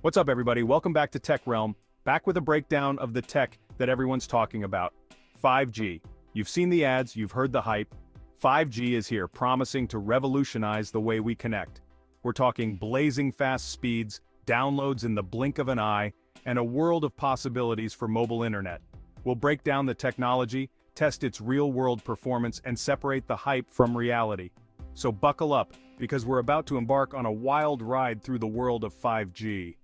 What's up, everybody? Welcome back to Tech Realm, back with a breakdown of the tech that everyone's talking about. 5G. You've seen the ads, you've heard the hype. 5G is here, promising to revolutionize the way we connect. We're talking blazing fast speeds, downloads in the blink of an eye, and a world of possibilities for mobile internet. We'll break down the technology, test its real-world performance, and separate the hype from reality. So buckle up, because we're about to embark on a wild ride through the world of 5G.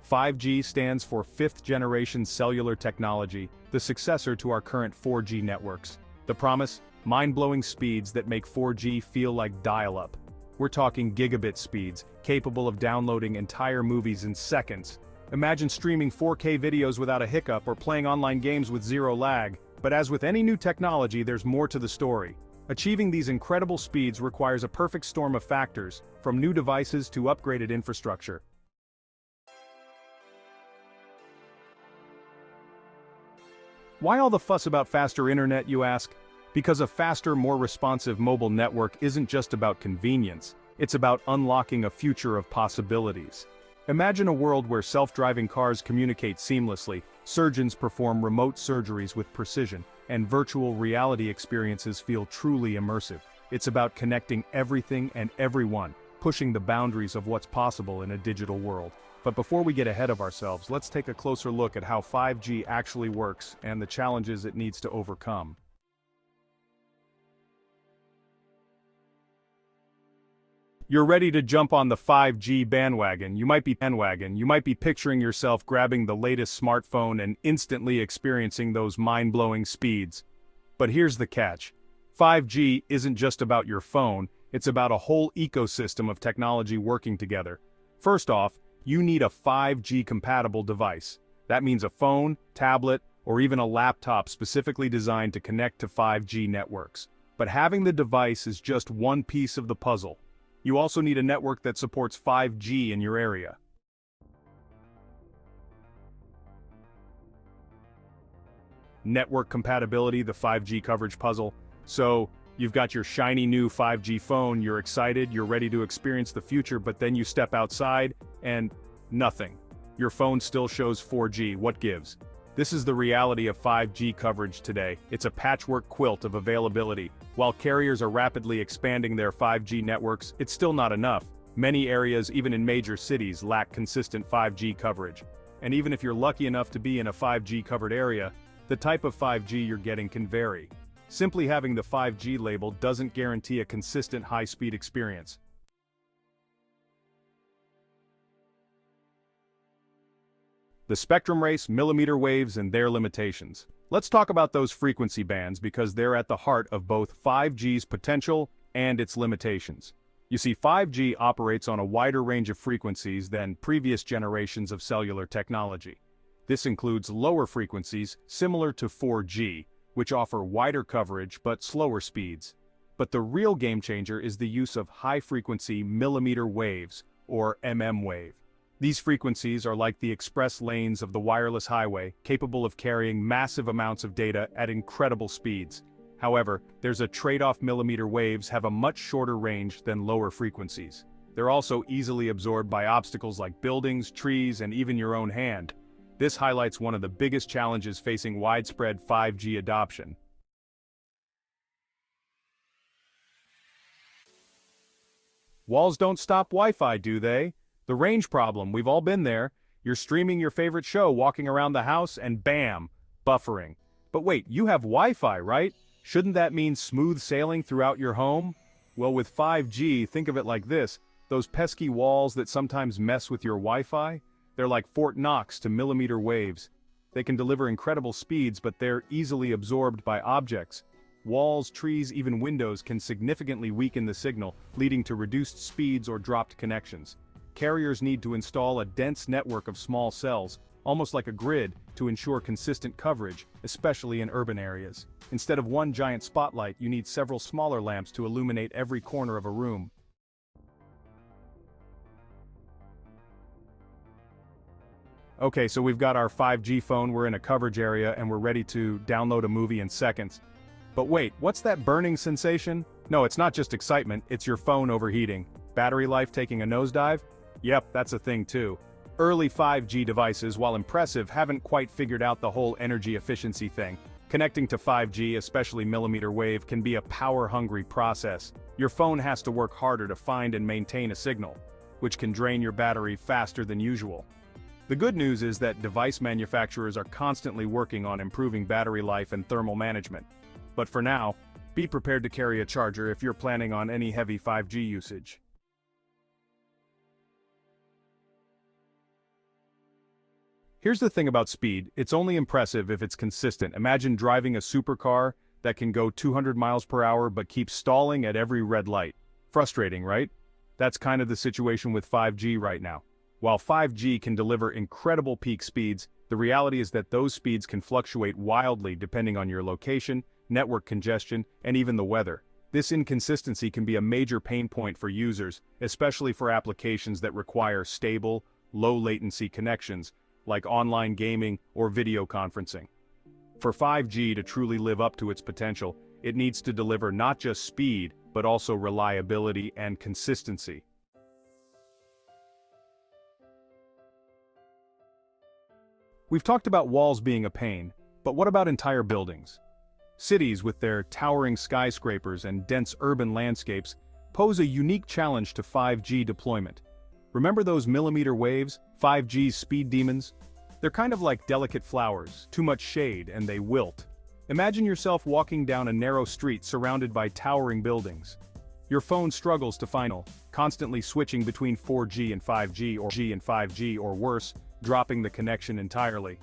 "5G stands for fifth-generation cellular technology, the successor to our current 4G networks. The promise? Mind-blowing speeds that make 4G feel like dial-up. We're talking gigabit speeds, capable of downloading entire movies in seconds. Imagine streaming 4K videos without a hiccup or playing online games with zero lag. But as with any new technology, there's more to the story. Achieving these incredible speeds requires a perfect storm of factors, from new devices to upgraded infrastructure. Why all the fuss about faster internet, you ask? Because a faster, more responsive mobile network isn't just about convenience, it's about unlocking a future of possibilities. Imagine a world where self-driving cars communicate seamlessly, surgeons perform remote surgeries with precision, and virtual reality experiences feel truly immersive. It's about connecting everything and everyone, pushing the boundaries of what's possible in a digital world. But before we get ahead of ourselves, let's take a closer look at how 5G actually works and the challenges it needs to overcome. You're ready to jump on the 5G bandwagon. You might be picturing yourself grabbing the latest smartphone and instantly experiencing those mind-blowing speeds. But here's the catch. 5G isn't just about your phone, it's about a whole ecosystem of technology working together. First off, you need a 5G-compatible device. That means a phone, tablet, or even a laptop specifically designed to connect to 5G networks. But having the device is just one piece of the puzzle. You also need a network that supports 5G in your area. Network compatibility, the 5G coverage puzzle. So, you've got your shiny new 5G phone, you're excited, you're ready to experience the future, but then you step outside, and nothing. Your phone still shows 4G, what gives? This is the reality of 5G coverage today. It's a patchwork quilt of availability. While carriers are rapidly expanding their 5G networks, it's still not enough. Many areas, even in major cities, lack consistent 5G coverage. And even if you're lucky enough to be in a 5G covered area, the type of 5G you're getting can vary. Simply having the 5G label doesn't guarantee a consistent high-speed experience. The spectrum race, millimeter waves, and their limitations. Let's talk about those frequency bands because they're at the heart of both 5G's potential and its limitations. You see, 5G operates on a wider range of frequencies than previous generations of cellular technology. This includes lower frequencies, similar to 4G, which offer wider coverage but slower speeds. But the real game changer is the use of high-frequency millimeter waves, or MM wave. These frequencies are like the express lanes of the wireless highway, capable of carrying massive amounts of data at incredible speeds. However, there's a trade-off. Millimeter waves have a much shorter range than lower frequencies. They're also easily absorbed by obstacles like buildings, trees, and even your own hand. This highlights one of the biggest challenges facing widespread 5G adoption. Walls don't stop Wi-Fi, do they? The range problem, we've all been there. You're streaming your favorite show, walking around the house, and bam, buffering. But wait, you have Wi-Fi, right? Shouldn't that mean smooth sailing throughout your home? Well, with 5G, think of it like this. Those pesky walls that sometimes mess with your Wi-Fi? They're like Fort Knox to millimeter waves. They can deliver incredible speeds, but they're easily absorbed by objects. Walls, trees, even windows can significantly weaken the signal, leading to reduced speeds or dropped connections. Carriers need to install a dense network of small cells, almost like a grid, to ensure consistent coverage, especially in urban areas. Instead of one giant spotlight, you need several smaller lamps to illuminate every corner of a room. Okay, so we've got our 5G phone, we're in a coverage area, and we're ready to download a movie in seconds. But wait, what's that burning sensation? No, it's not just excitement, it's your phone overheating. Battery life taking a nosedive? Yep, that's a thing too. Early 5G devices, while impressive, haven't quite figured out the whole energy efficiency thing. Connecting to 5G, especially millimeter wave, can be a power-hungry process. Your phone has to work harder to find and maintain a signal, which can drain your battery faster than usual. The good news is that device manufacturers are constantly working on improving battery life and thermal management. But for now, be prepared to carry a charger if you're planning on any heavy 5G usage. Here's the thing about speed, it's only impressive if it's consistent. Imagine driving a supercar that can go 200 miles per hour but keeps stalling at every red light. Frustrating, right? That's kind of the situation with 5G right now. While 5G can deliver incredible peak speeds, the reality is that those speeds can fluctuate wildly depending on your location, network congestion, and even the weather. This inconsistency can be a major pain point for users, especially for applications that require stable, low-latency connections, like online gaming or video conferencing. For 5G to truly live up to its potential, it needs to deliver not just speed, but also reliability and consistency. We've talked about walls being a pain, but what about entire buildings? Cities with their towering skyscrapers and dense urban landscapes pose a unique challenge to 5G deployment. Remember those millimeter waves, 5G's speed demons? They're kind of like delicate flowers, too much shade and they wilt. Imagine yourself walking down a narrow street surrounded by towering buildings. Your phone struggles to find, constantly switching between 4G and 5G or worse, dropping the connection entirely.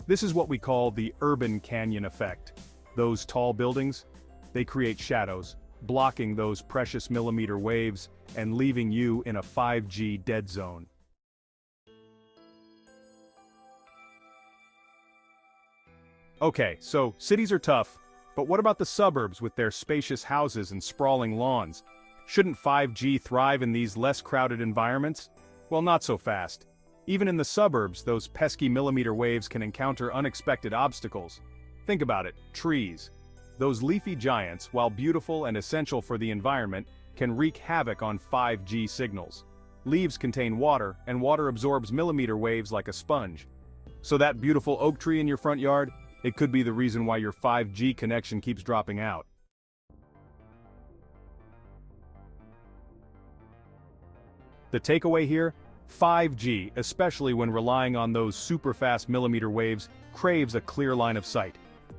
This is what we call the urban canyon effect. Those tall buildings, they create shadows, blocking those precious millimeter waves and leaving you in a 5G dead zone. Okay, so cities are tough, but what about the suburbs with their spacious houses and sprawling lawns? Shouldn't 5G thrive in these less crowded environments? Well, not so fast. Even in the suburbs, those pesky millimeter waves can encounter unexpected obstacles. Think about it, trees. Those leafy giants, while beautiful and essential for the environment, can wreak havoc on 5G signals. Leaves contain water, and water absorbs millimeter waves like a sponge. So that beautiful oak tree in your front yard, it could be the reason why your 5G connection keeps dropping out. The takeaway here? 5G, especially when relying on those super-fast millimeter waves, craves a clear line of sight.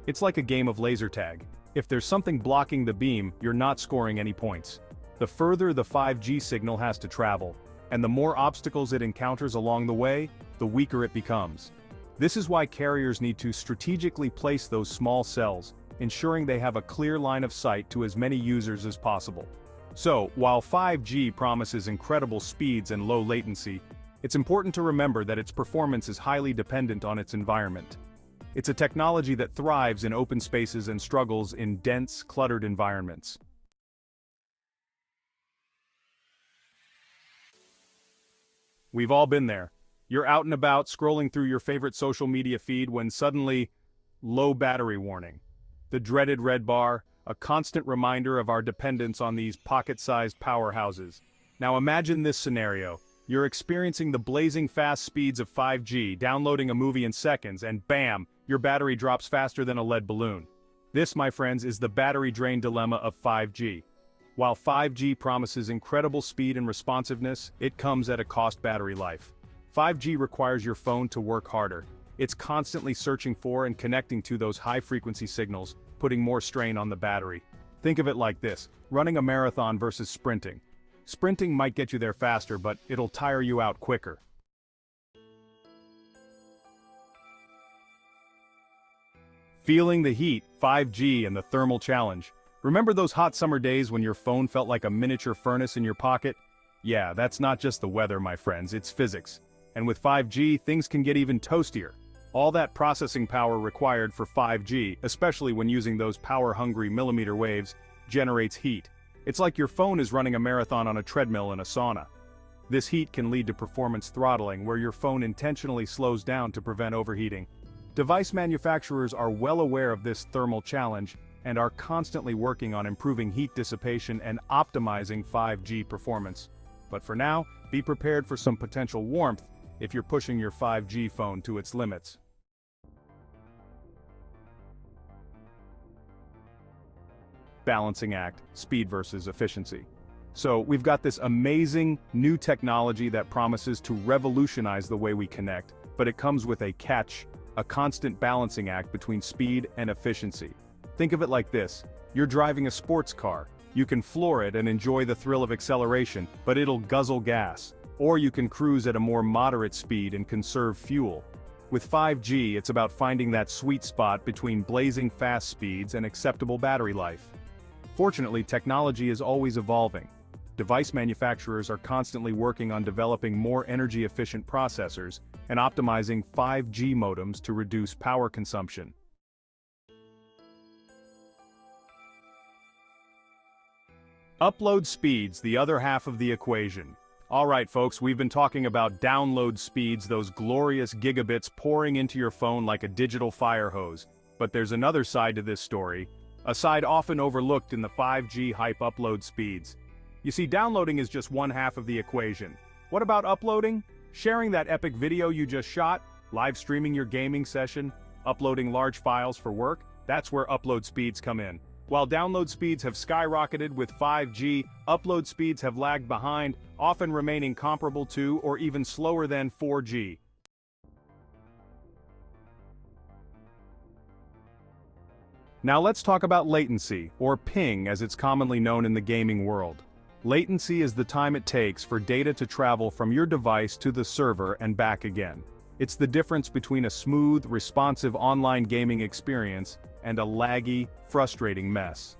It's like a game of laser tag. If there's something blocking the beam, you're not scoring any points. The further the 5G signal has to travel, and the more obstacles it encounters along the way, the weaker it becomes. This is why carriers need to strategically place those small cells, ensuring they have a clear line of sight to as many users as possible. So, while 5G promises incredible speeds and low latency, it's important to remember that its performance is highly dependent on its environment. It's a technology that thrives in open spaces and struggles in dense, cluttered environments. We've all been there. You're out and about scrolling through your favorite social media feed when suddenly, low battery warning. The dreaded red bar, a constant reminder of our dependence on these pocket-sized powerhouses. Now imagine this scenario. You're experiencing the blazing fast speeds of 5G, downloading a movie in seconds, and bam, your battery drops faster than a lead balloon. This, my friends, is the battery drain dilemma of 5G. While 5G promises incredible speed and responsiveness, it comes at a cost: battery life. 5G requires your phone to work harder. It's constantly searching for and connecting to those high-frequency signals, putting more strain on the battery. Think of it like this: running a marathon versus sprinting. Sprinting might get you there faster, but it'll tire you out quicker. Feeling the heat, 5G and the thermal challenge. Remember those hot summer days when your phone felt like a miniature furnace in your pocket? Yeah, that's not just the weather, my friends, it's physics. And with 5G, things can get even toastier. All that processing power required for 5G, especially when using those power-hungry millimeter waves, generates heat. It's like your phone is running a marathon on a treadmill in a sauna. This heat can lead to performance throttling, where your phone intentionally slows down to prevent overheating. Device manufacturers are well aware of this thermal challenge, and are constantly working on improving heat dissipation and optimizing 5G performance. But for now, be prepared for some potential warmth if you're pushing your 5G phone to its limits. Balancing act, speed versus efficiency. So we've got this amazing new technology that promises to revolutionize the way we connect, but it comes with a catch, a constant balancing act between speed and efficiency. Think of it like this: you're driving a sports car. You can floor it and enjoy the thrill of acceleration, but it'll guzzle gas. Or you can cruise at a more moderate speed and conserve fuel. With 5G, it's about finding that sweet spot between blazing fast speeds and acceptable battery life. Fortunately, technology is always evolving. Device manufacturers are constantly working on developing more energy-efficient processors and optimizing 5G modems to reduce power consumption. Upload speeds, the other half of the equation. Alright folks, we've been talking about download speeds, those glorious gigabits pouring into your phone like a digital fire hose. But there's another side to this story, a side often overlooked in the 5G hype: upload speeds. You see, downloading is just one half of the equation. What about uploading? Sharing that epic video you just shot, live streaming your gaming session, uploading large files for work? That's where upload speeds come in. While download speeds have skyrocketed with 5G, upload speeds have lagged behind, often remaining comparable to or even slower than 4G. Now let's talk about latency, or ping as it's commonly known in the gaming world. Latency is the time it takes for data to travel from your device to the server and back again. It's the difference between a smooth, responsive online gaming experience and a laggy, frustrating mess.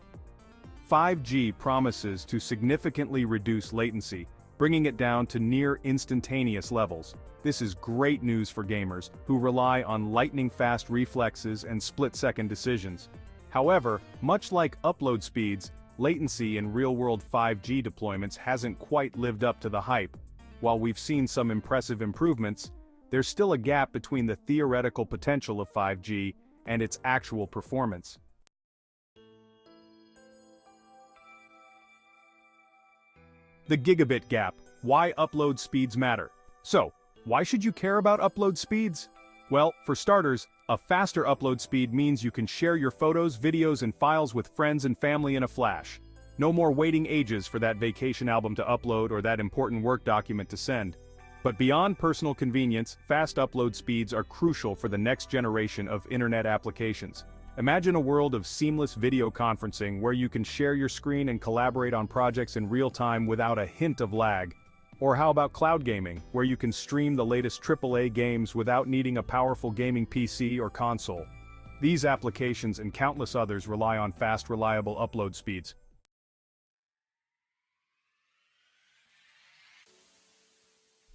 5G promises to significantly reduce latency, bringing it down to near instantaneous levels. This is great news for gamers who rely on lightning-fast reflexes and split-second decisions. However, much like upload speeds, latency in real-world 5G deployments hasn't quite lived up to the hype. While we've seen some impressive improvements, there's still a gap between the theoretical potential of 5G and its actual performance. The gigabit gap: why upload speeds matter. So, why should you care about upload speeds? Well, for starters, a faster upload speed means you can share your photos, videos, and files with friends and family in a flash. No more waiting ages for that vacation album to upload or that important work document to send. But beyond personal convenience, fast upload speeds are crucial for the next generation of internet applications. Imagine a world of seamless video conferencing where you can share your screen and collaborate on projects in real time without a hint of lag. Or how about cloud gaming, where you can stream the latest AAA games without needing a powerful gaming PC or console? These applications and countless others rely on fast, reliable upload speeds.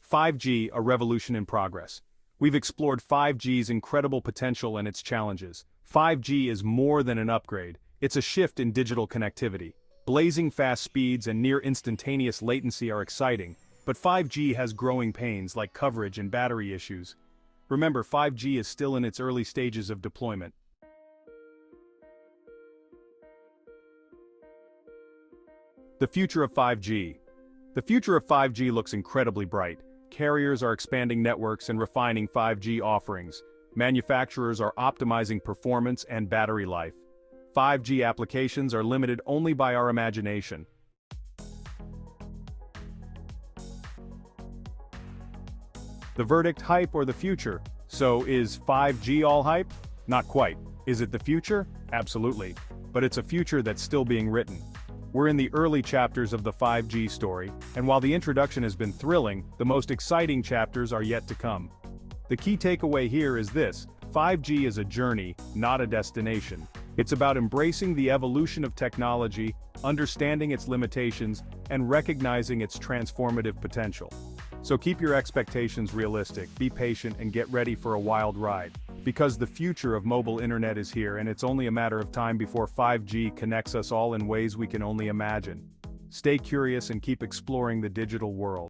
"5G, a revolution in progress." We've explored 5G's incredible potential and its challenges. 5G is more than an upgrade, it's a shift in digital connectivity. Blazing fast speeds and near instantaneous latency are exciting, but 5G has growing pains like coverage and battery issues. Remember, 5G is still in its early stages of deployment. The future of 5G. The future of 5G looks incredibly bright. Carriers are expanding networks and refining 5G offerings. Manufacturers are optimizing performance and battery life. 5G applications are limited only by our imagination. The verdict: hype or the future? So is 5G all hype? Not quite. Is it the future? Absolutely. But it's a future that's still being written. We're in the early chapters of the 5G story, and while the introduction has been thrilling, the most exciting chapters are yet to come. The key takeaway here is this: 5G is a journey, not a destination. It's about embracing the evolution of technology, understanding its limitations, and recognizing its transformative potential. So keep your expectations realistic, be patient, and get ready for a wild ride. Because the future of mobile internet is here, and it's only a matter of time before 5G connects us all in ways we can only imagine. Stay curious and keep exploring the digital world.